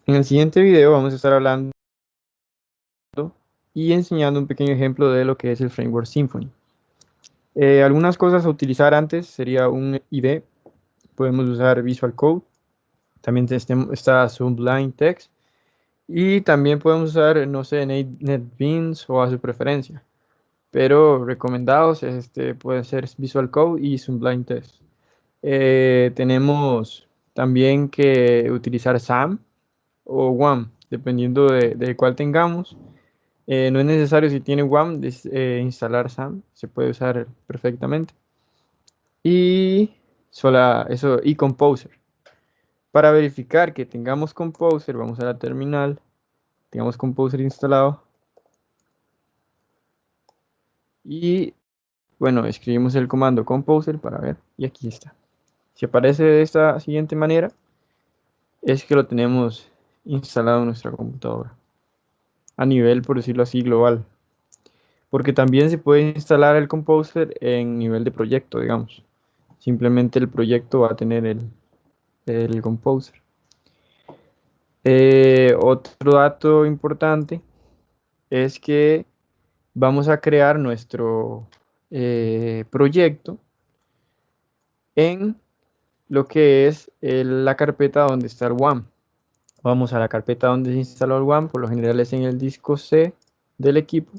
En el siguiente video vamos a estar hablando y enseñando un pequeño ejemplo de lo que es el framework Symfony. Algunas cosas a utilizar antes sería un IDE. Podemos usar Visual Code. También está Sublime Text. Y también podemos usar, no sé, NetBeans o a su preferencia. Pero recomendados pueden ser Visual Code y Sublime Text. Tenemos también que utilizar SAM o WAM, dependiendo de cuál tengamos. No es necesario si tiene WAM instalar SAM, se puede usar perfectamente. Y y Composer. Para verificar que tengamos Composer, vamos a la terminal, tengamos Composer instalado y bueno, escribimos el comando Composer para ver y aquí está. Si aparece de esta siguiente manera, es que lo tenemos instalado en nuestra computadora a nivel, por decirlo así, global. Porque también se puede instalar el Composer en nivel de proyecto, digamos. Simplemente el proyecto va a tener el Composer. Otro dato importante es que vamos a crear nuestro proyecto en lo que es la carpeta donde está el WAM. Vamos a la carpeta donde se instaló el WAM, por lo general es en el disco C del equipo.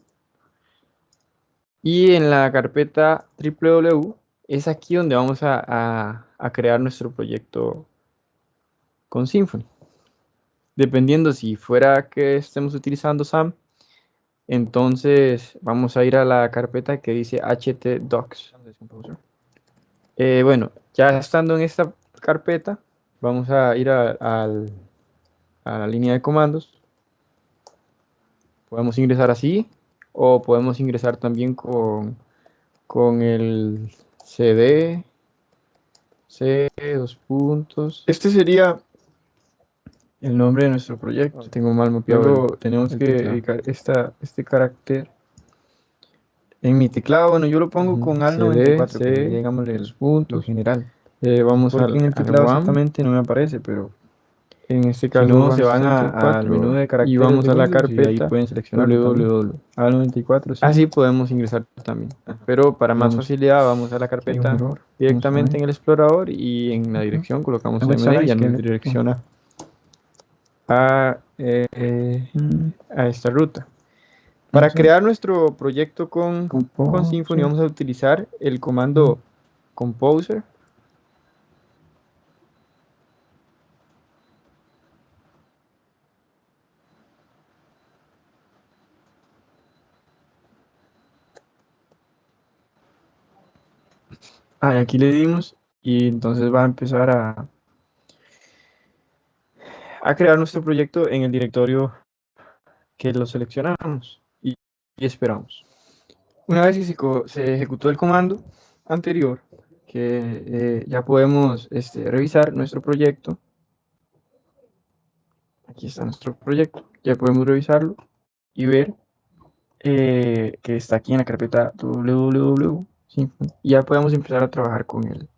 Y en la carpeta www es aquí donde vamos a crear nuestro proyecto con Symfony. Dependiendo si fuera que estemos utilizando SAM, entonces vamos a ir a la carpeta que dice htdocs. Bueno, ya estando en esta carpeta, vamos a ir a la línea de comandos. Podemos ingresar así o podemos ingresar también con el cd, c, dos puntos. Este sería el nombre de nuestro proyecto. Tengo mal mapeado. Luego tenemos que dedicar este carácter en mi teclado. Bueno, yo lo pongo con AL94, que sería, digamos, los puntos general. Vamos porque en el teclado exactamente no me aparece, pero en este caso no, se van al menú de caracteres y vamos a la carpeta y ahí pueden seleccionar www. AL94, sí. Así podemos ingresar también. Pero para más facilidad vamos a la carpeta directamente en el explorador y en la dirección colocamos cmd y ya nos direcciona a, a esta ruta. Para crear nuestro proyecto con Symfony vamos a utilizar el comando Composer. Aquí le dimos y entonces va a empezar a crear nuestro proyecto en el directorio que lo seleccionamos y esperamos. Una vez que se ejecutó el comando anterior, que ya podemos revisar nuestro proyecto. Aquí está nuestro proyecto, ya podemos revisarlo y ver que está aquí en la carpeta www. ¿Sí? Y ya podemos empezar a trabajar con él.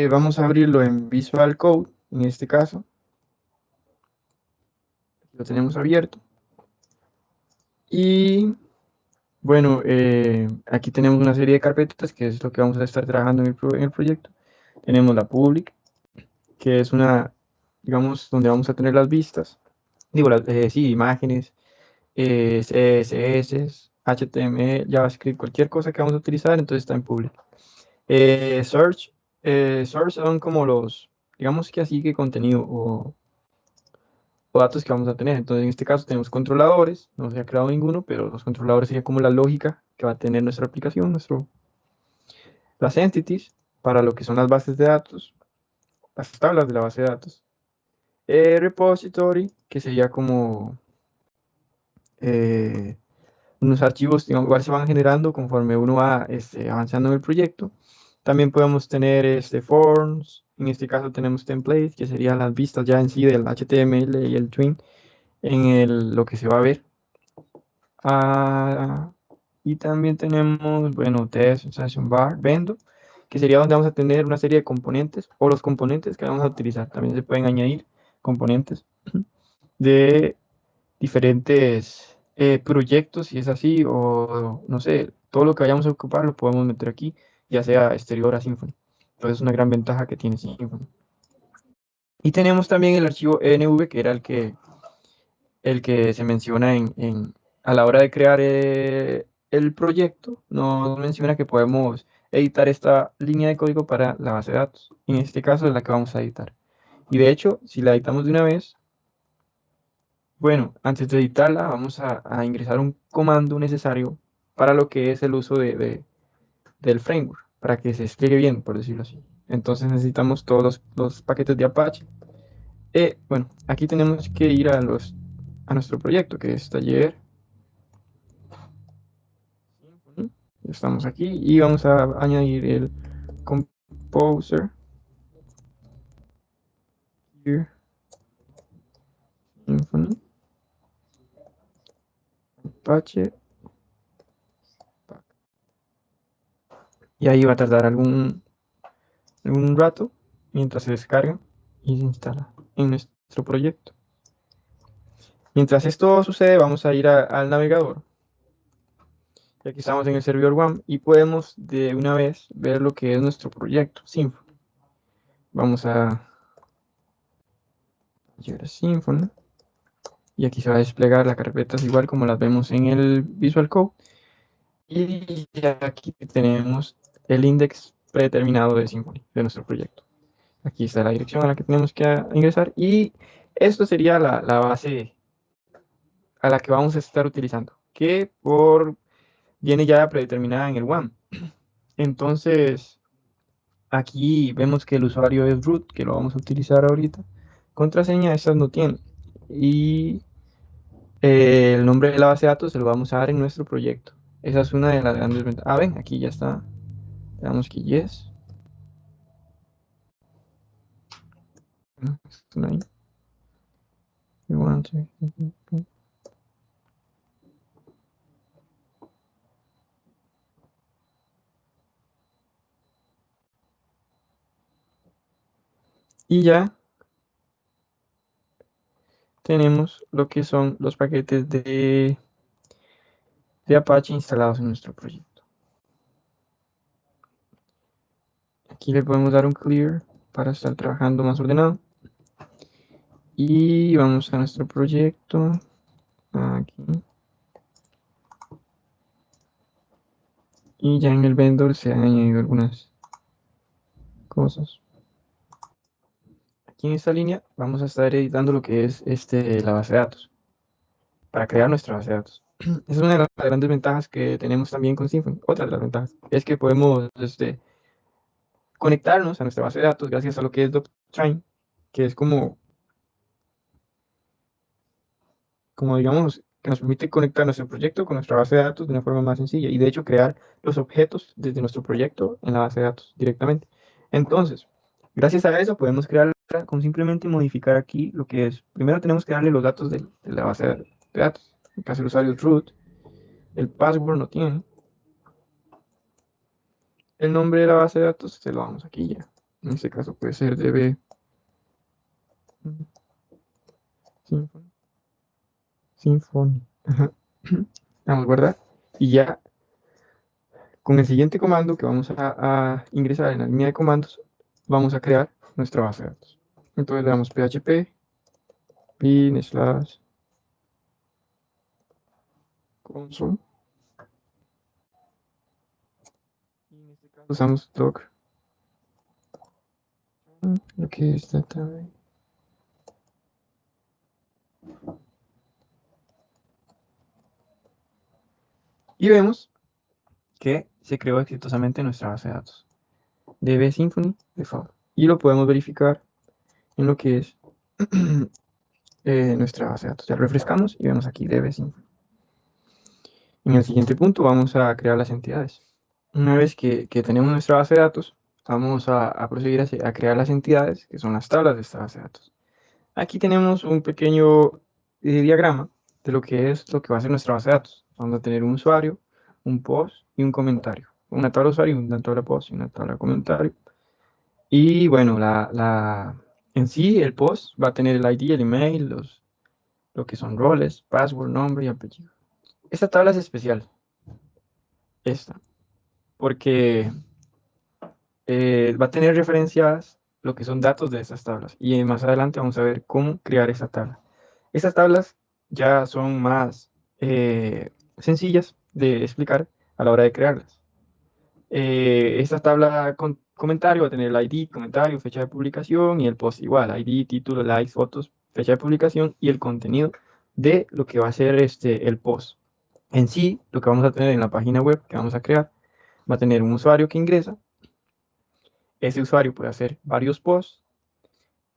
Vamos a abrirlo en Visual Code, en este caso. Lo tenemos abierto. Y bueno, aquí tenemos una serie de carpetas, que es lo que vamos a estar trabajando en el proyecto. Tenemos la public, que es una, digamos, donde vamos a tener las vistas. Digo, sí, imágenes, CSS, HTML, JavaScript, cualquier cosa que vamos a utilizar, entonces está en public. Search, source son como los, digamos que así que contenido o datos que vamos a tener. Entonces, en este caso tenemos controladores, no se ha creado ninguno, pero los controladores sería como la lógica que va a tener nuestra aplicación, las entities, para lo que son las bases de datos, las tablas de la base de datos. Repository, que sería como unos archivos, digamos, igual se van generando conforme uno va avanzando en el proyecto. También podemos tener forms, en este caso tenemos templates, que serían las vistas ya en sí del HTML y el twin en lo que se va a ver. Y también tenemos, bueno, test, session bar, vendo, que sería donde vamos a tener una serie de componentes o los componentes que vamos a utilizar. También se pueden añadir componentes de diferentes proyectos, si es así, o no sé, todo lo que vayamos a ocupar lo podemos meter aquí, ya sea exterior a Symfony. Entonces es una gran ventaja que tiene Symfony. Y tenemos también el archivo env, que era el que se menciona a la hora de crear el proyecto. Nos menciona que podemos editar esta línea de código para la base de datos. En este caso es la que vamos a editar. Y de hecho, si la editamos de una vez, bueno, antes de editarla, vamos a ingresar un comando necesario para lo que es el uso del framework, para que se despliegue bien, por decirlo así. Entonces necesitamos todos los paquetes de Apache. Bueno, aquí tenemos que ir a nuestro proyecto, que es taller. Estamos aquí y vamos a añadir el composer here, Symfony, Apache, y ahí va a tardar algún rato mientras se descarga y se instala en nuestro proyecto. Mientras esto sucede, vamos a ir al navegador. Y aquí estamos en el servidor WAM y podemos de una vez ver lo que es nuestro proyecto Symfony. Vamos a llegar a Symfony y aquí se va a desplegar las carpetas igual como las vemos en el Visual Code. Y aquí tenemos el index predeterminado de Symfony, de nuestro proyecto. Aquí está la dirección a la que tenemos que ingresar y esto sería la base a la que vamos a estar utilizando, que viene ya predeterminada en el WAM. Entonces, aquí vemos que el usuario es root, que lo vamos a utilizar ahorita. Contraseña, estas no tienen. Y el nombre de la base de datos se lo vamos a dar en nuestro proyecto. Esa es una de las grandes ventajas. Ah, ven, aquí ya está. Le damos que yes. Y ya tenemos lo que son los paquetes de Apache instalados en nuestro proyecto. Aquí le podemos dar un clear para estar trabajando más ordenado. Y vamos a nuestro proyecto. Aquí. Y ya en el vendor se han añadido algunas cosas. Aquí en esta línea vamos a estar editando lo que es la base de datos, para crear nuestra base de datos. Esa es una de las grandes ventajas que tenemos también con Symfony. Otra de las ventajas es que podemos conectarnos a nuestra base de datos gracias a lo que es Doctrine, que es como digamos, que nos permite conectar nuestro proyecto con nuestra base de datos de una forma más sencilla y de hecho crear los objetos desde nuestro proyecto en la base de datos directamente. Entonces, gracias a eso podemos crear con simplemente modificar aquí lo que es. Primero tenemos que darle los datos de la base de datos. En caso el usuario es root, el password no tiene. El nombre de la base de datos se lo damos aquí ya. En este caso puede ser db Symfony. Symfony. Ajá. Vamos a guardar y ya con el siguiente comando que vamos a ingresar en la línea de comandos, vamos a crear nuestra base de datos. Entonces le damos php bin slash console. Y en este caso usamos doc, lo que es database. Y vemos que se creó exitosamente nuestra base de datos. DB Symfony default. Y lo podemos verificar en lo que es nuestra base de datos. Ya refrescamos y vemos aquí DB Symfony. En el siguiente punto vamos a crear las entidades. Una vez que tenemos nuestra base de datos, vamos a proseguir a crear las entidades, que son las tablas de esta base de datos. Aquí tenemos un pequeño diagrama de lo que es lo que va a ser nuestra base de datos. Vamos a tener un usuario, un post y un comentario. Una tabla usuario, una tabla post y una tabla comentario. Y bueno, en sí, el post va a tener el ID, el email, lo que son roles, password, nombre y apellido. Esta tabla es especial, esta, porque va a tener referenciadas lo que son datos de estas tablas. Y más adelante vamos a ver cómo crear esa tabla. Estas tablas ya son más sencillas de explicar a la hora de crearlas. Esta tabla con comentario va a tener el ID, comentario, fecha de publicación y el post igual, ID, título, likes, fotos, fecha de publicación y el contenido de lo que va a ser el post. En sí, lo que vamos a tener en la página web que vamos a crear va a tener un usuario que ingresa. Ese usuario puede hacer varios posts,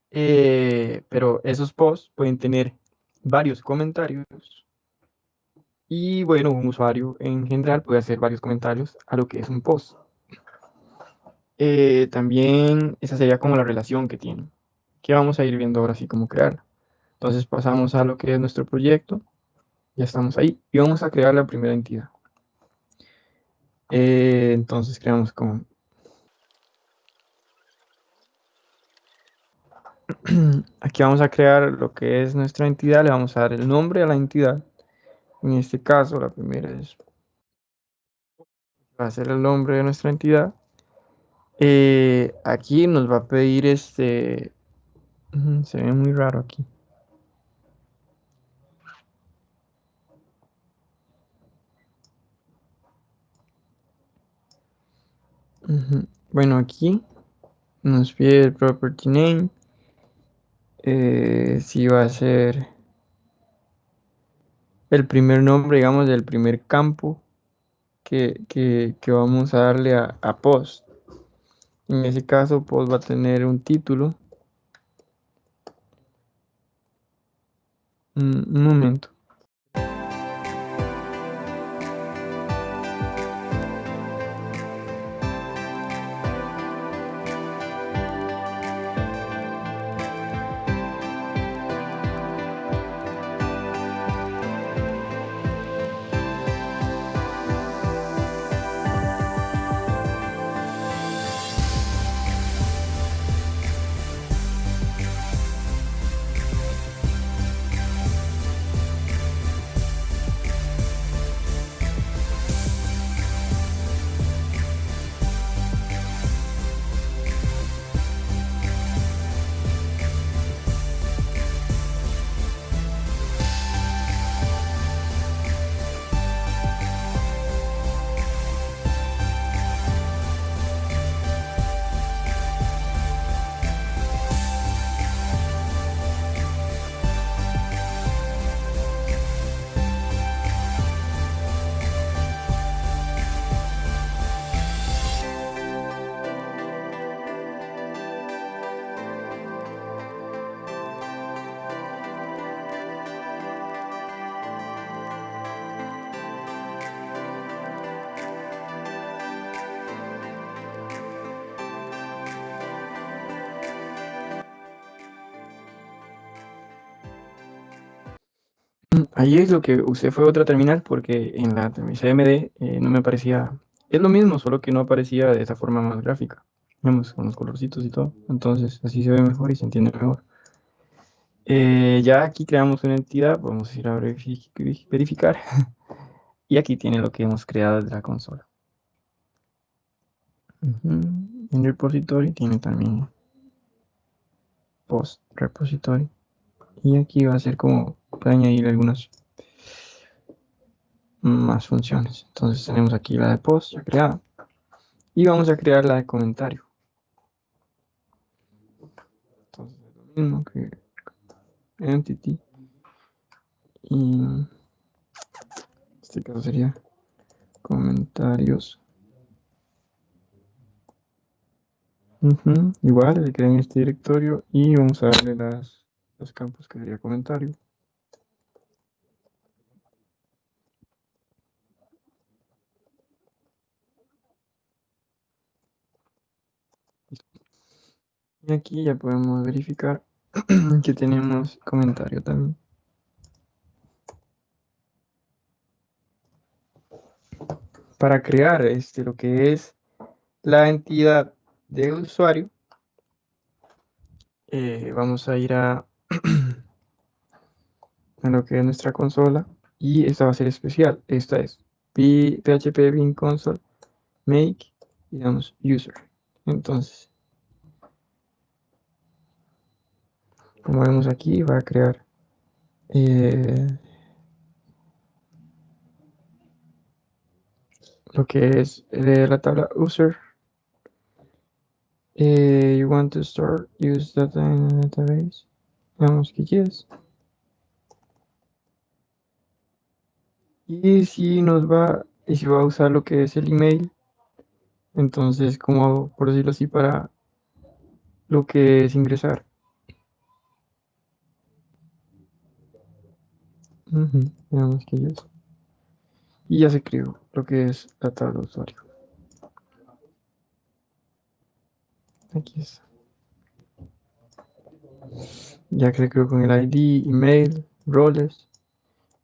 pero esos posts pueden tener varios comentarios. Y bueno, un usuario en general puede hacer varios comentarios a lo que es un post. También esa sería como la relación que tienen, que vamos a ir viendo ahora sí cómo crearla. Entonces pasamos a lo que es nuestro proyecto, ya estamos ahí y vamos a crear la primera entidad. Entonces creamos como aquí vamos a crear lo que es nuestra entidad, le vamos a dar el nombre a la entidad. En este caso, la primera va a ser el nombre de nuestra entidad. Aquí nos va a pedir se ve muy raro aquí. Bueno, aquí nos pide el property name. Si va a ser el primer nombre, digamos, del primer campo que vamos a darle a post. En ese caso, post va a tener un título. Un momento. Ahí es lo que usé fue otra terminal porque en la CMD no me aparecía. Es lo mismo, solo que no aparecía de esa forma más gráfica. Vemos con los colorcitos y todo. Entonces así se ve mejor y se entiende mejor. Ya aquí creamos una entidad. Vamos a ir a verificar. Y aquí tiene lo que hemos creado desde la consola. En repository tiene también post repository. Y aquí va a ser como para añadir algunas más funciones. Entonces tenemos aquí la de post ya creada. Y vamos a crear la de comentario. Entonces es lo mismo que entity. Y en este caso sería comentarios. Igual le creen este directorio y vamos a darle los campos que sería comentario. Y aquí ya podemos verificar que tenemos comentario también. Para crear lo que es la entidad de usuario, vamos a ir a, a lo que es nuestra consola y esta va a ser especial. Esta es PHP Bean Console Make, digamos, User. Entonces, como vemos aquí, va a crear lo que es la tabla User. You want to store, use data in a database. Vamos que yes. Y si nos va, y si va a usar lo que es el email, entonces, como por decirlo así, para lo que es ingresar. Veamos que yes. Y ya se creó lo que es la tabla de usuario. Aquí está. Ya que se creó con el ID, email, roles,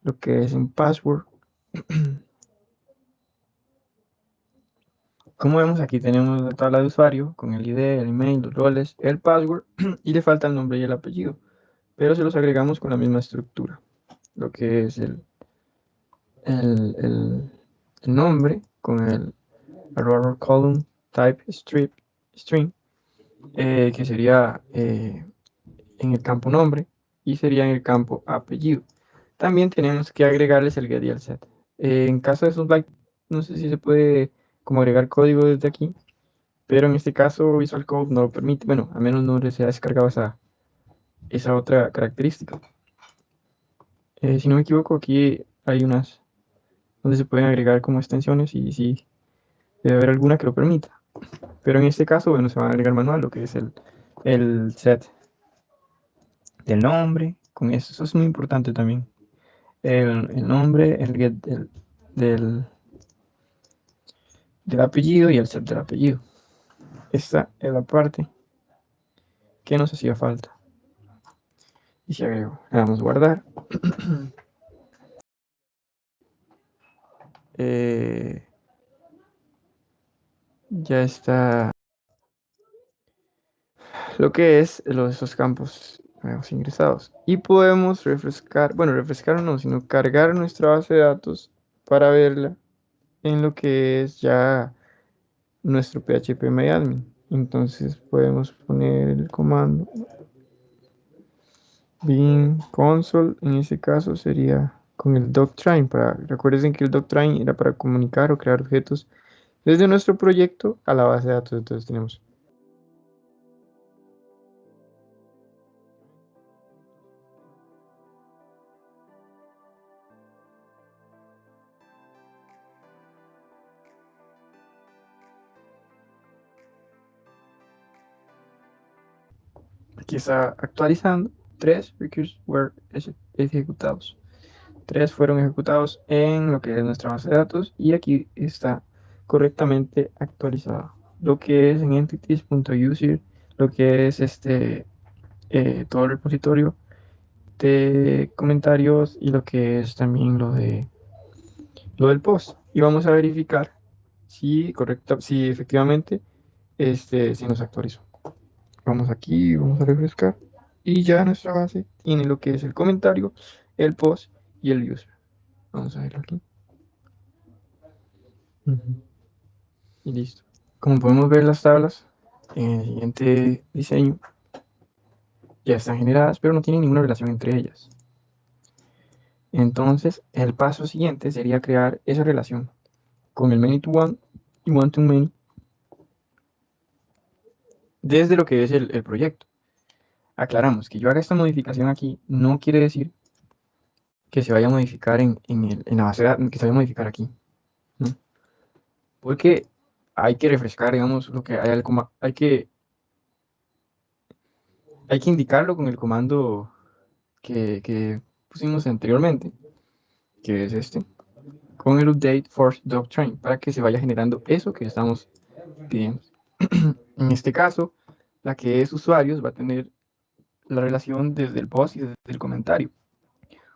lo que es un password. Como vemos aquí tenemos la tabla de usuario con el ID, el email, los roles, el password y le falta el nombre y el apellido, pero se los agregamos con la misma estructura, lo que es el, el- el nombre con el arroba column type string, que sería en el campo nombre y sería en el campo apellido. También tenemos que agregarles el get y el set. En caso de esos bytes, no sé si se puede como agregar código desde aquí, pero en este caso Visual Code no lo permite. Bueno, a menos no se ha descargado esa otra característica. Si no me equivoco, aquí hay unas donde se pueden agregar como extensiones y sí, debe haber alguna que lo permita. Pero en este caso, bueno, se va a agregar manual lo que es el set del nombre. Con eso es muy importante también. El nombre, el get del, del apellido y el set del apellido. Esta es la parte que nos hacía falta. Y si agrego, le damos guardar. Eh, ya está lo que es esos campos nuevos ingresados. Y podemos refrescar, bueno, refrescar no, sino cargar nuestra base de datos para verla en lo que es ya nuestro PHP MyAdmin. Entonces podemos poner el comando bin console, en ese caso sería con el doctrain. Recuerden que el doctrain era para comunicar o crear objetos desde nuestro proyecto a la base de datos. Entonces tenemos aquí está actualizando. 3 requests were ejecutados. 3 fueron ejecutados en lo que es nuestra base de datos y aquí está correctamente actualizado. Lo que es en entities.user, lo que es todo el repositorio de comentarios y lo que es también lo del post. Y vamos a verificar si correcto, si efectivamente se nos actualizó. Vamos aquí, vamos a refrescar y ya nuestra base tiene lo que es el comentario, el post y el user. Vamos a verlo aquí. Y listo. Como podemos ver, las tablas en el siguiente diseño ya están generadas, pero no tienen ninguna relación entre ellas. Entonces, el paso siguiente sería crear esa relación con el many to one y one to many desde lo que es el proyecto. Aclaramos que yo haga esta modificación aquí no quiere decir que se vaya a modificar en la base de datos, que se vaya a modificar aquí, ¿no? Porque hay que refrescar, digamos, lo que hay que indicarlo con el comando que pusimos anteriormente, que es con el update force doctrine, para que se vaya generando eso que estamos pidiendo. En este caso, la que es usuarios va a tener la relación desde el post y desde el comentario,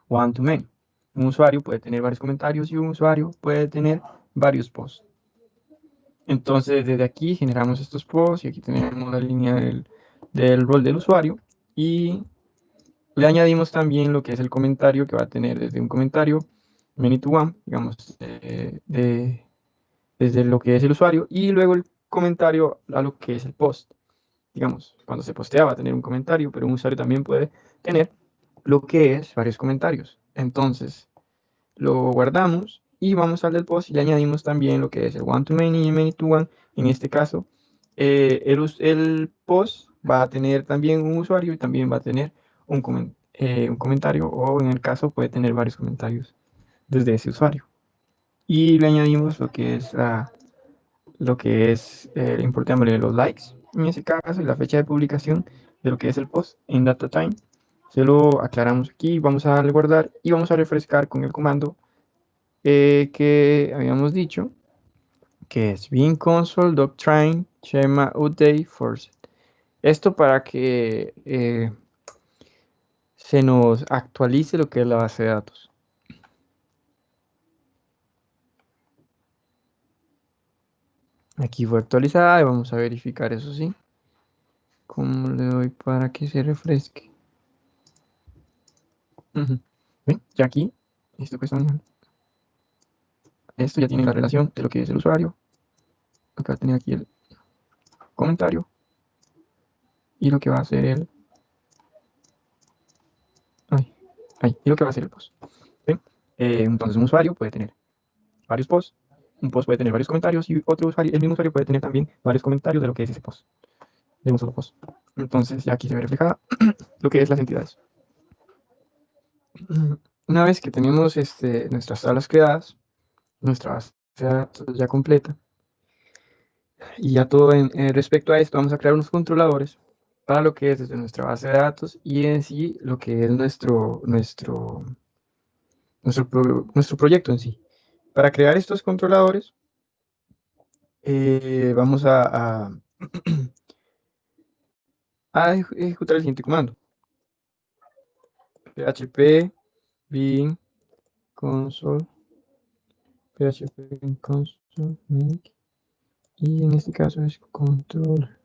one to many. Un usuario puede tener varios comentarios y un usuario puede tener varios posts. Entonces, desde aquí generamos estos posts y aquí tenemos la línea del rol del usuario y le añadimos también lo que es el comentario que va a tener desde un comentario many to one, digamos, desde lo que es el usuario y luego el comentario a lo que es el post. Digamos, cuando se postea va a tener un comentario, pero un usuario también puede tener lo que es varios comentarios. Entonces, lo guardamos y vamos al del post y le añadimos también lo que es el one to many y many to one. En este caso, el post va a tener también un usuario y también va a tener un comentario, o en el caso puede tener varios comentarios desde ese usuario. Y le añadimos lo que es importante, los likes en ese caso y la fecha de publicación de lo que es el post en data time. Se lo aclaramos aquí, vamos a darle guardar y vamos a refrescar con el comando que habíamos dicho, que es bin console doctrine schema update force. Esto para que se nos actualice lo que es la base de datos. Aquí fue actualizada y vamos a verificar eso, sí. ¿Cómo le doy para que se refresque? ¿Ven? Ya aquí, esto ya tiene la relación de lo que es el usuario. Acá tenía aquí el comentario y lo que va a ser ay, y lo que va a ser el post. ¿Ven? Entonces un usuario puede tener varios posts, un post puede tener varios comentarios y otro usuario, el mismo usuario puede tener también varios comentarios de lo que es ese post, de un solo post. Entonces ya aquí se ve reflejada lo que es las entidades. Una vez que tenemos nuestras tablas creadas, nuestra base de datos ya completa, y ya todo respecto a esto, vamos a crear unos controladores para lo que es desde nuestra base de datos y en sí lo que es nuestro proyecto en sí. Para crear estos controladores, vamos a ejecutar el siguiente comando: php bin console, php bin console make, y en este caso es control.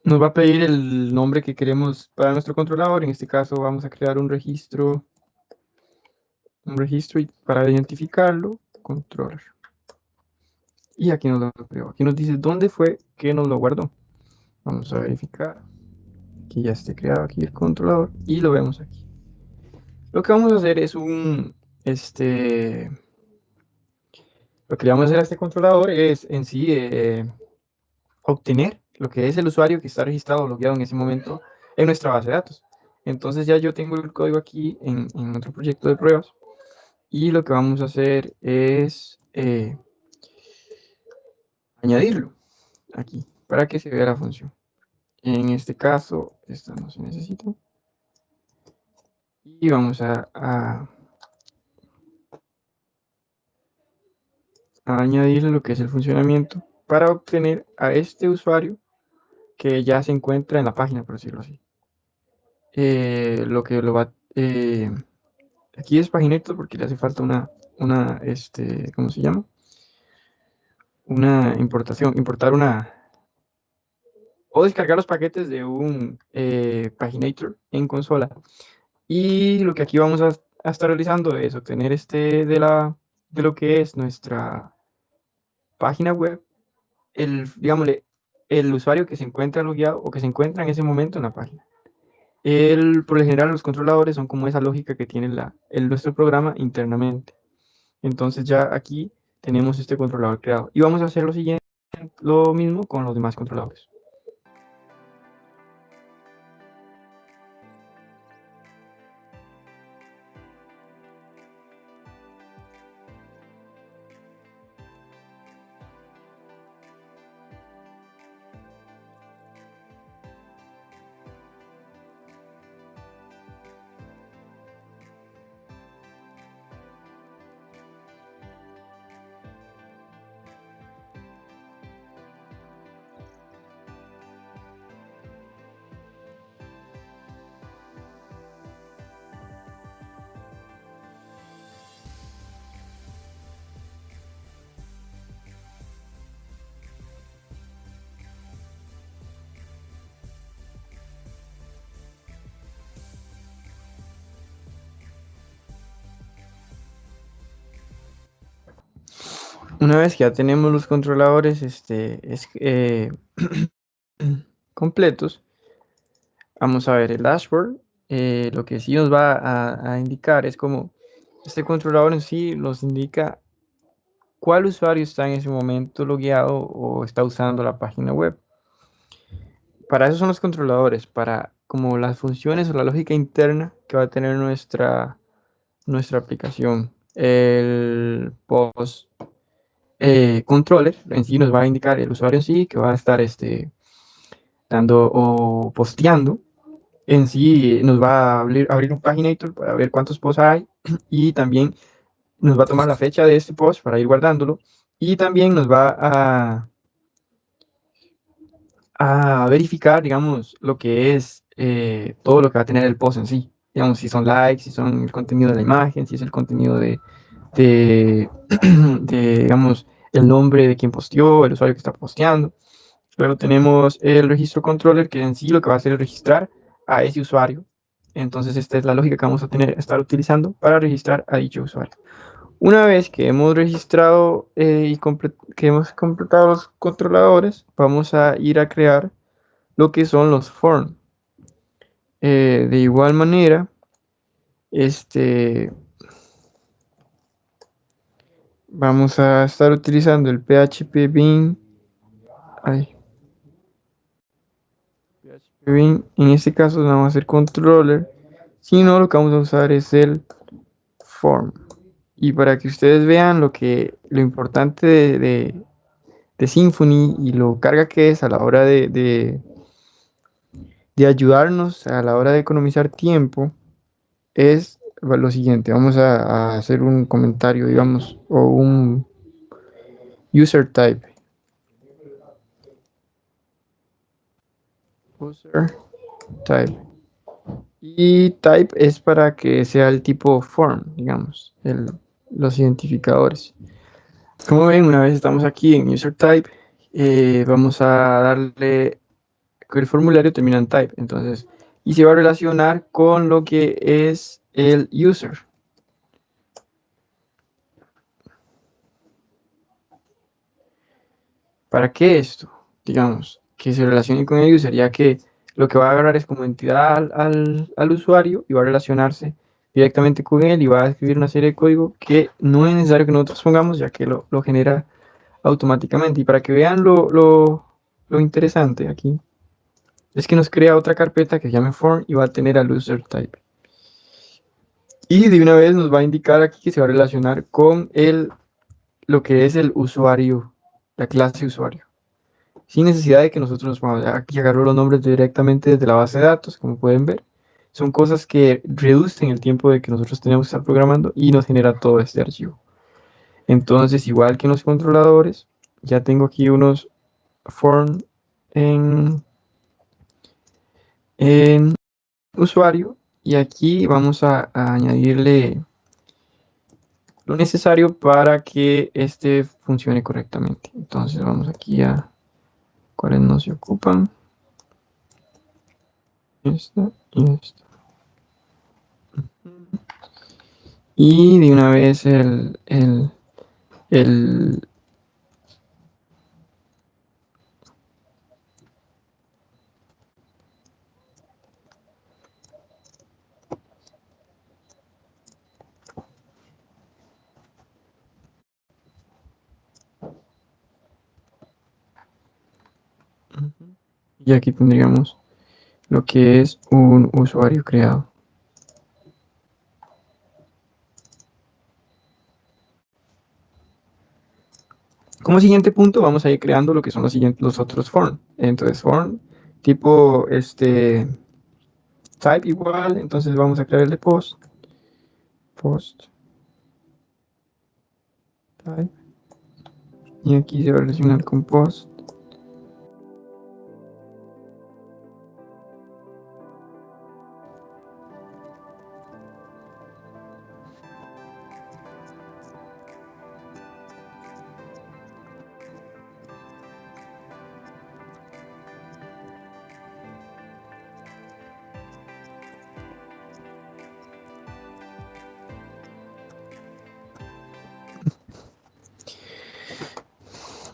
Nos va a pedir el nombre que queremos para nuestro controlador. En este caso vamos a crear un registro y para identificarlo, controller. Y aquí nos lo creó. Aquí nos dice dónde fue que nos lo guardó. Vamos a verificar que ya esté creado aquí el controlador y lo vemos aquí. Lo que vamos a hacer es lo que le vamos a hacer a este controlador es en sí obtener lo que es el usuario que está registrado o logueado en ese momento en nuestra base de datos. Entonces ya yo tengo el código aquí en otro proyecto de pruebas y lo que vamos a hacer es añadirlo aquí para que se vea la función. En este caso, esta no se necesita. Y vamos a añadirle lo que es el funcionamiento para obtener a este usuario que ya se encuentra en la página, por decirlo así. Lo que lo va aquí es Paginator porque le hace falta ¿cómo se llama? Una importación, importar o descargar los paquetes de un Paginator en consola. Y lo que aquí vamos a estar realizando es obtener de lo que es nuestra página web, digámosle, el usuario que se encuentra logueado o que se encuentra en ese momento en la página. Por lo general, los controladores son como esa lógica que tiene nuestro programa internamente. Entonces ya aquí tenemos este controlador creado. Y vamos a hacer lo mismo con los demás controladores. Una vez que ya tenemos los controladores completos, vamos a ver el dashboard. Lo que sí nos va a indicar es como este controlador en sí nos indica cuál usuario está en ese momento logueado o está usando la página web. Para eso son los controladores, para como las funciones o la lógica interna que va a tener nuestra aplicación. El post controller en sí nos va a indicar el usuario en sí que va a estar dando o posteando. En sí nos va a abrir un paginator para ver cuántos posts hay y también nos va a tomar la fecha de este post para ir guardándolo y también nos va a verificar, digamos, lo que es todo lo que va a tener el post en sí. Digamos, si son likes, si son el contenido de la imagen, si es el contenido de, digamos, el nombre de quien posteó, el usuario que está posteando. Luego tenemos el registro controller, que en sí lo que va a hacer es registrar a ese usuario. Entonces, esta es la lógica que vamos a estar utilizando para registrar a dicho usuario. Una vez que hemos registrado que hemos completado los controladores, vamos a ir a crear lo que son los forms. De igual manera, este, vamos a estar utilizando el PHP Bean. Ay, PHP Bean, en este caso no vamos a hacer controller, sino lo que vamos a usar es el form. Y para que ustedes vean lo importante de Symfony y lo carga que es a la hora de ayudarnos, a la hora de economizar tiempo, es lo siguiente. Vamos a hacer un comentario, digamos, o un user type. User type. Y type es para que sea el tipo form, digamos, los identificadores. Como ven, una vez estamos aquí en user type, vamos a darle que el formulario termina en type, entonces, y se va a relacionar con lo que es el user. ¿Para qué esto? Digamos, que se relacione con el user, ya que lo que va a agarrar es como entidad al usuario y va a relacionarse directamente con él y va a escribir una serie de código que no es necesario que nosotros pongamos, ya que lo genera automáticamente. Y para que vean lo interesante aquí, es que nos crea otra carpeta que se llama form y va a tener al user type. Y de una vez nos va a indicar aquí que se va a relacionar con lo que es el usuario, la clase usuario, sin necesidad de que nosotros nos pongamos. Aquí agarro los nombres directamente desde la base de datos, como pueden ver. Son cosas que reducen el tiempo de que nosotros tenemos que estar programando y nos genera todo este archivo. Entonces, igual que en los controladores, ya tengo aquí unos form en, en usuario y aquí vamos a añadirle lo necesario para que este funcione correctamente. Entonces vamos aquí a cuáles no se ocupan. Esta y esta. Y de una vez el y aquí tendríamos lo que es un usuario creado. Como siguiente punto vamos a ir creando lo que son los otros form. Entonces form tipo type igual, entonces vamos a crear el de post type y aquí se va a relacionar con post.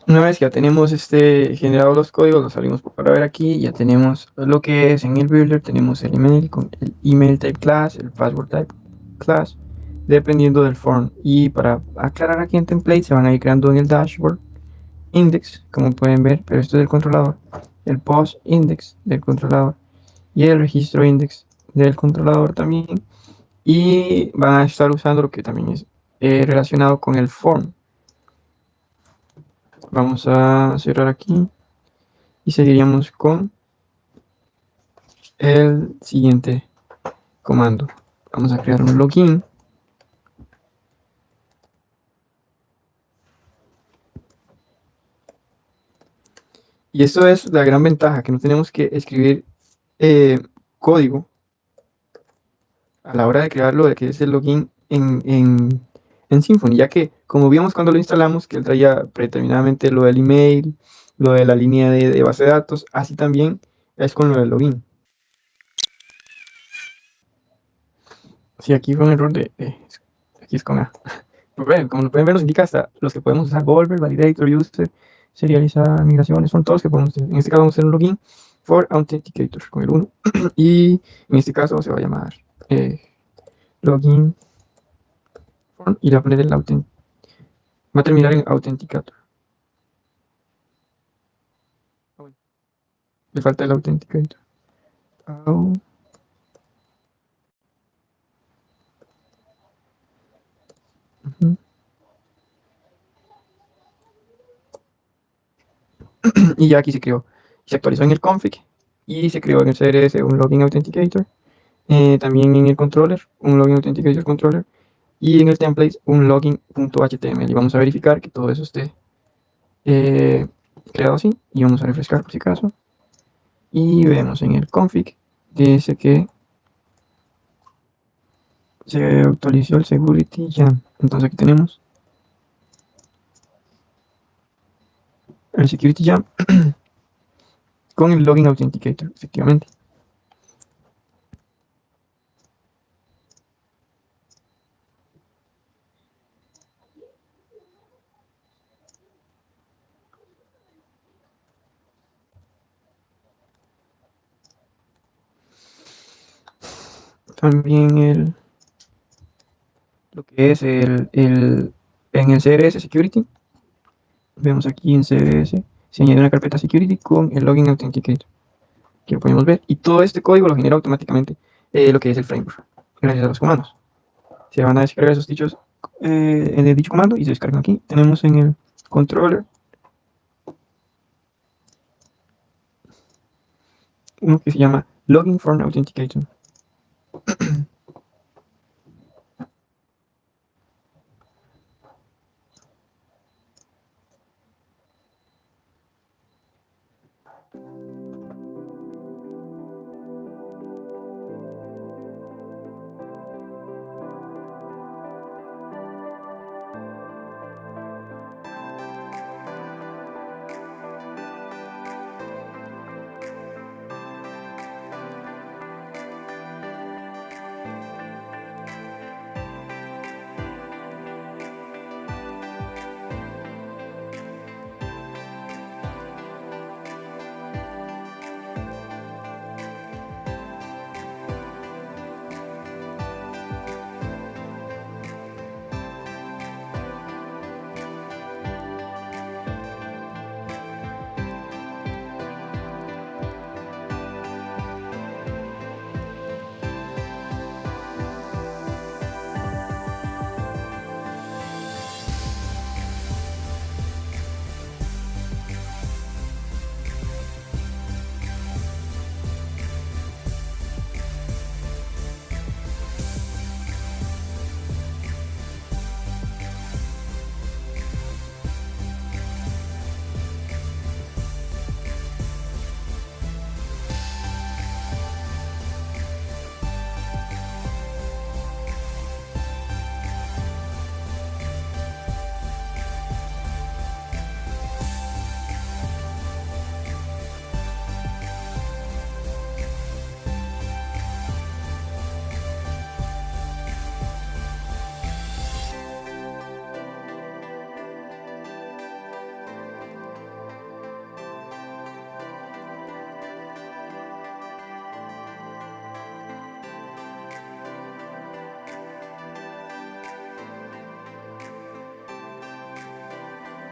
Una vez que ya tenemos generados los códigos, los salimos para ver aquí, ya tenemos lo que es en el builder, tenemos el email con el email type class, el password type class, dependiendo del form. Y para aclarar aquí en template se van a ir creando en el dashboard index, como pueden ver, pero esto es del controlador, el post index del controlador y el registro index del controlador también. Y van a estar usando lo que también es relacionado con el form. Vamos a cerrar aquí y seguiríamos con el siguiente comando. Vamos a crear un login. Y esto es la gran ventaja, que no tenemos que escribir código a la hora de crearlo, de que es el login en Symfony, ya que como vimos cuando lo instalamos, que él traía predeterminadamente lo del email, lo de la línea de base de datos, así también es con lo del login. Sí, aquí fue un error aquí es con A. Pues como lo pueden ver, nos indica hasta los que podemos usar: Volver, Validator, User, serializar, migraciones, son todos los que podemos hacer. En este caso vamos a hacer un login for Authenticator con el 1. Y en este caso se va a llamar login form y le va a poner el va a terminar en Authenticator. Le falta el Authenticator. Y ya aquí se creó. Se actualizó en el config y se creó en el CRS un login authenticator. También en el controller, un login authenticator controller. Y en el template, un login.html. Y vamos a verificar que todo eso esté creado así. Y vamos a refrescar por si acaso. Y vemos en el config, dice que se actualizó el security jam. Entonces aquí tenemos el security jam con el login authenticator, efectivamente. También lo que es en el CRS Security, vemos aquí en CRS, se añade una carpeta Security con el Login Authenticator, que lo podemos ver, y todo este código lo genera automáticamente lo que es el framework, gracias a los comandos. Se van a descargar esos dichos en el dicho comando y se descargan aquí. Tenemos en el controller uno que se llama Login for Authenticator.